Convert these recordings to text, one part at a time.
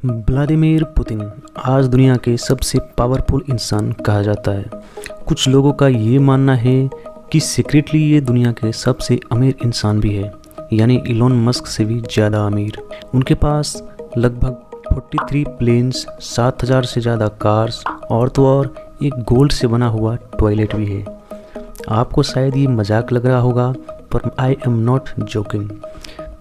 Vladimir Putin आज दुनिया के सबसे पावरफुल इंसान कहा जाता है। कुछ लोगों का ये मानना है कि सीक्रेटली ये दुनिया के सबसे अमीर इंसान भी है, यानी इलोन मस्क से भी ज़्यादा अमीर। उनके पास लगभग 43 प्लेन्स, 7000 से ज़्यादा कार्स और तो और एक गोल्ड से बना हुआ टॉयलेट भी है। आपको शायद ये मजाक लग रहा होगा, पर I am not joking.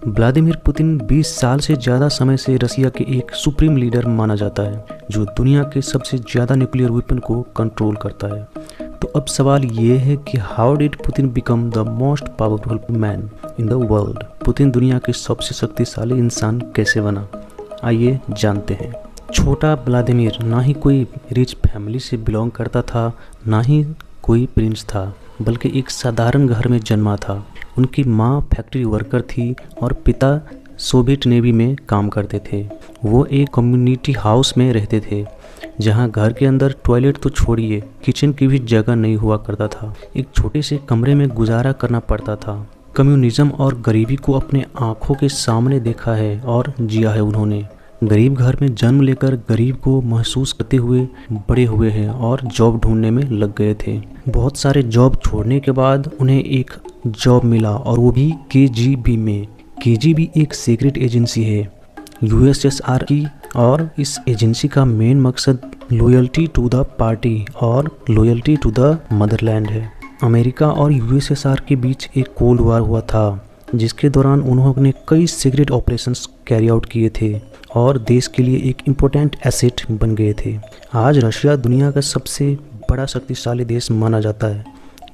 Vladimir Putin 20 साल से ज़्यादा समय से रसिया के एक सुप्रीम लीडर माना जाता है, जो दुनिया के सबसे ज़्यादा न्यूक्लियर वेपन को कंट्रोल करता है। तो अब सवाल ये है कि how did Putin become the most powerful man in the world. Putin दुनिया के सबसे शक्तिशाली इंसान कैसे बना, आइए जानते हैं। छोटा व्लादिमीर ना ही कोई रिच फैमिली से बिलोंग करता था, ना ही कोई प्रिंस था, बल्कि एक साधारण घर में जन्मा था। उनकी माँ फैक्ट्री वर्कर थी और पिता सोवियत नेवी में काम करते थे। वो एक कम्युनिटी हाउस में रहते थे, जहाँ घर के अंदर टॉयलेट तो छोड़िए, किचन की भी जगह नहीं हुआ करता था। एक छोटे से कमरे में गुजारा करना पड़ता था। कम्युनिज्म और गरीबी को अपने आँखों के सामने देखा है और जिया है उन्होंने। गरीब घर में जन्म लेकर गरीब को महसूस करते हुए बड़े हुए हैं और जॉब ढूंढने में लग गए थे। बहुत सारे जॉब छोड़ने के बाद उन्हें एक जॉब मिला, और वो भी केजीबी में। केजीबी एक सीक्रेट एजेंसी है यूएसएसआर की, और इस एजेंसी का मेन मकसद लॉयल्टी टू द पार्टी और लॉयल्टी टू द मदरलैंड है। अमेरिका और यूएसएसआर के बीच एक कोल्ड वॉर हुआ था, जिसके दौरान उन्होंने कई सीक्रेट ऑपरेशंस कैरी आउट किए थे और देश के लिए एक इम्पोर्टेंट एसेट बन गए थे। आज रशिया दुनिया का सबसे बड़ा शक्तिशाली देश माना जाता है,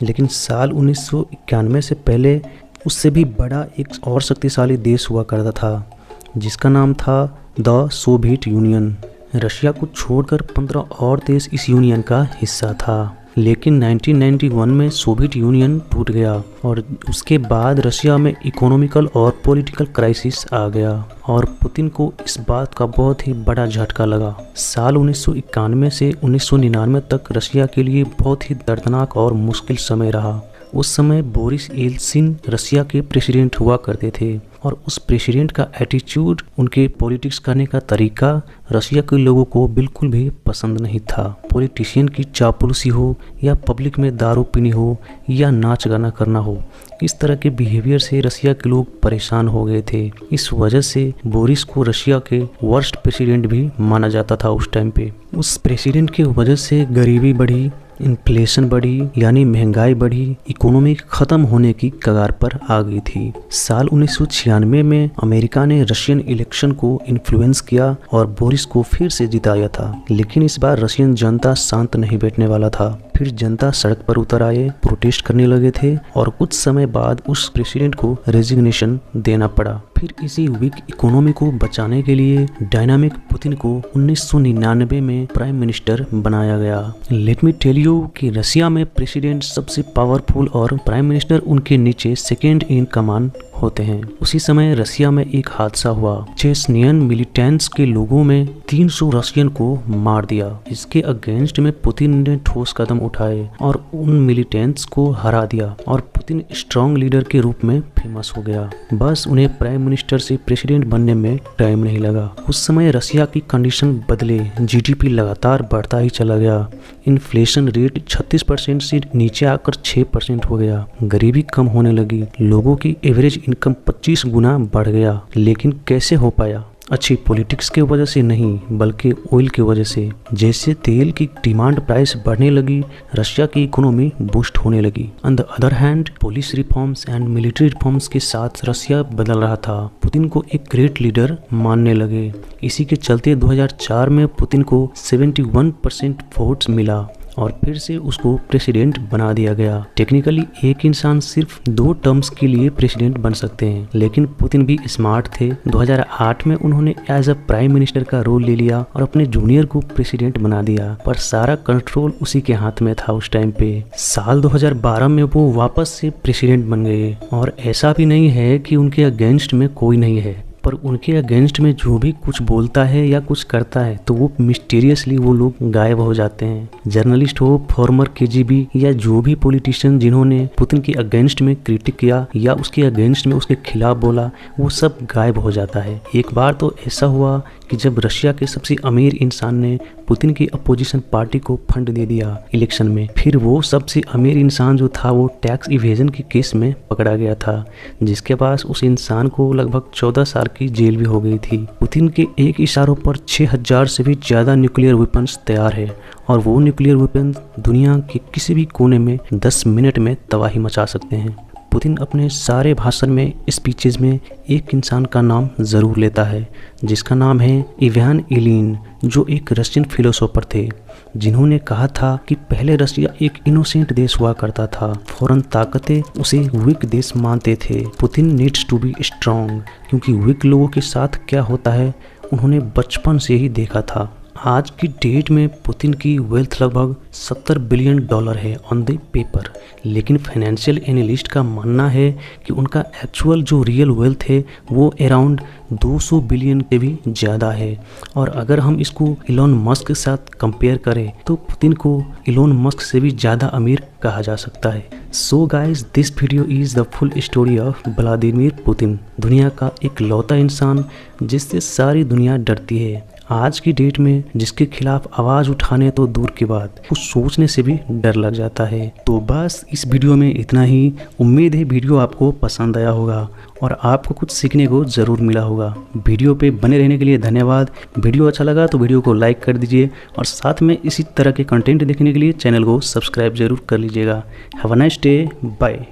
लेकिन साल 1991 से पहले उससे भी बड़ा एक और शक्तिशाली देश हुआ करता था, जिसका नाम था द सोवियत यूनियन। रशिया को छोड़कर 15 और देश इस यूनियन का हिस्सा था, लेकिन 1991 में सोवियत यूनियन टूट गया और उसके बाद रशिया में इकोनॉमिकल और पॉलिटिकल क्राइसिस आ गया, और पुतिन को इस बात का बहुत ही बड़ा झटका लगा। साल 1991 से 1999 तक रशिया के लिए बहुत ही दर्दनाक और मुश्किल समय रहा। उस समय बोरिस येल्त्सिन रशिया के प्रेसिडेंट हुआ करते थे, और उस प्रेसिडेंट का एटीट्यूड, उनके पॉलिटिक्स करने का तरीका रशिया के लोगों को बिल्कुल भी पसंद नहीं था। पॉलिटिशियन की चापलूसी हो या पब्लिक में दारू पीनी हो या नाच गाना करना हो, इस तरह के बिहेवियर से रशिया के लोग परेशान हो गए थे। इस वजह से बोरिस को रशिया के वर्स्ट प्रेसिडेंट भी माना जाता था उस टाइम पे। उस प्रेसिडेंट की वजह से गरीबी बढ़ी, इन्फ्लेशन बढ़ी, यानी महंगाई बढ़ी, इकोनॉमी खत्म होने की कगार पर आ गई थी। साल 1996 में अमेरिका ने रशियन इलेक्शन को इन्फ्लुएंस किया और बोरिस को फिर से जिताया था, लेकिन इस बार रशियन जनता शांत नहीं बैठने वाला था। फिर जनता सड़क पर उतर आए, प्रोटेस्ट करने लगे थे, और कुछ समय बाद उस प्रेसिडेंट को रेजिग्नेशन देना पड़ा। फिर इसी वीक इकोनॉमी को बचाने के लिए डायनामिक पुतिन को 1999 में प्राइम मिनिस्टर बनाया गया। लेट मी टेल यू कि रशिया में प्रेसिडेंट सबसे पावरफुल और प्राइम मिनिस्टर उनके नीचे सेकेंड इन कमांड होते हैं। उसी समय रशिया में एक हादसा हुआ। चेचनियन मिलिटेंट्स के लोगों में 300 रशियन को मार दिया। इसके अगेंस्ट में पुतिन ने ठोस कदम उठाए और उन मिलिटेंट्स को हरा दिया, और पुतिन स्ट्रॉन्ग लीडर के रूप में फेमस हो गया। बस उन्हें प्राइम मिनिस्टर से प्रेसिडेंट बनने में टाइम नहीं लगा। उस समय रशिया की कंडीशन बदले, जीडीपी लगातार बढ़ता ही चला गया। इन्फ्लेशन रेट 36% से नीचे आकर 6% हो गया। गरीबी कम होने लगी, लोगों की एवरेज इनकम 25 गुना बढ़ गया। लेकिन कैसे हो पाया? अच्छी पॉलिटिक्स के वजह से नहीं, बल्कि ऑयल की वजह से। जैसे तेल की डिमांड प्राइस बढ़ने लगी, रशिया की इकोनॉमी बूस्ट होने लगी। On the other hand, police reforms and military reforms के साथ रशिया बदल रहा था। पुतिन को एक ग्रेट लीडर मानने लगे। इसी के चलते 2004 में पुतिन को 71% वोट्स मिला और फिर से उसको प्रेसिडेंट बना दिया गया। टेक्निकली एक इंसान सिर्फ 2 टर्म्स के लिए प्रेसिडेंट बन सकते हैं, लेकिन पुतिन भी स्मार्ट थे। 2008 में उन्होंने एज अ प्राइम मिनिस्टर का रोल ले लिया और अपने जूनियर को प्रेसिडेंट बना दिया, पर सारा कंट्रोल उसी के हाथ में था उस टाइम पे। साल 2012 में वो वापस से प्रेसिडेंट बन गए, और ऐसा भी नहीं है कि उनके अगेंस्ट में कोई नहीं है। पर उनके अगेंस्ट में जो भी कुछ बोलता है या कुछ करता है तो वो मिस्टीरियसली वो लोग गायब हो जाते हैं। जर्नलिस्ट हो, फॉर्मर केजीबी या जो भी पॉलिटिशियन जिन्होंने पुतिन के अगेंस्ट में क्रिटिक किया या उसके अगेंस्ट में उसके खिलाफ बोला, वो सब गायब हो जाता है। एक बार तो ऐसा हुआ कि जब रशिया के सबसे अमीर इंसान ने पुतिन की अपोजिशन पार्टी को फंड दे दिया इलेक्शन में, फिर वो सबसे अमीर इंसान जो था वो टैक्स इवेजन के केस में पकड़ा गया था, जिसके पास उस इंसान को लगभग 14 साल की जेल भी हो गई थी। पुतिन के एक इशारों पर 6000 से भी ज़्यादा न्यूक्लियर वेपन्स तैयार है और वो न्यूक्लियर वेपन दुनिया के किसी भी कोने में 10 मिनट में तबाही मचा सकते हैं। पुतिन अपने सारे भाषण में, स्पीचेज में एक इंसान का नाम ज़रूर लेता है, जिसका नाम है इवान इलीन, जो एक रशियन फिलोसोफर थे, जिन्होंने कहा था कि पहले रशिया एक इनोसेंट देश हुआ करता था, फौरन ताकतें उसे वीक देश मानते थे। Putin needs to be strong, क्योंकि वीक लोगों के साथ क्या होता है उन्होंने बचपन से ही देखा था। आज की डेट में पुतिन की वेल्थ लगभग $70 बिलियन है ऑन द पेपर, लेकिन फाइनेंशियल एनालिस्ट का मानना है कि उनका एक्चुअल जो रियल वेल्थ है वो अराउंड 200 बिलियन से भी ज़्यादा है। और अगर हम इसको इलोन मस्क के साथ कंपेयर करें तो पुतिन को इलोन मस्क से भी ज़्यादा अमीर कहा जा सकता है। So guys, this video is the full story of Vladimir Putin, दुनिया का एक लौता इंसान जिससे सारी दुनिया डरती है। आज की डेट में जिसके खिलाफ आवाज़ उठाने तो दूर की बात, कुछ सोचने से भी डर लग जाता है। तो बस इस वीडियो में इतना ही। उम्मीद है वीडियो आपको पसंद आया होगा और आपको कुछ सीखने को ज़रूर मिला होगा। वीडियो पे बने रहने के लिए धन्यवाद। वीडियो अच्छा लगा तो वीडियो को लाइक कर दीजिए और साथ में इसी तरह के कंटेंट देखने के लिए चैनल को सब्सक्राइब जरूर कर लीजिएगा। Have a nice day, bye.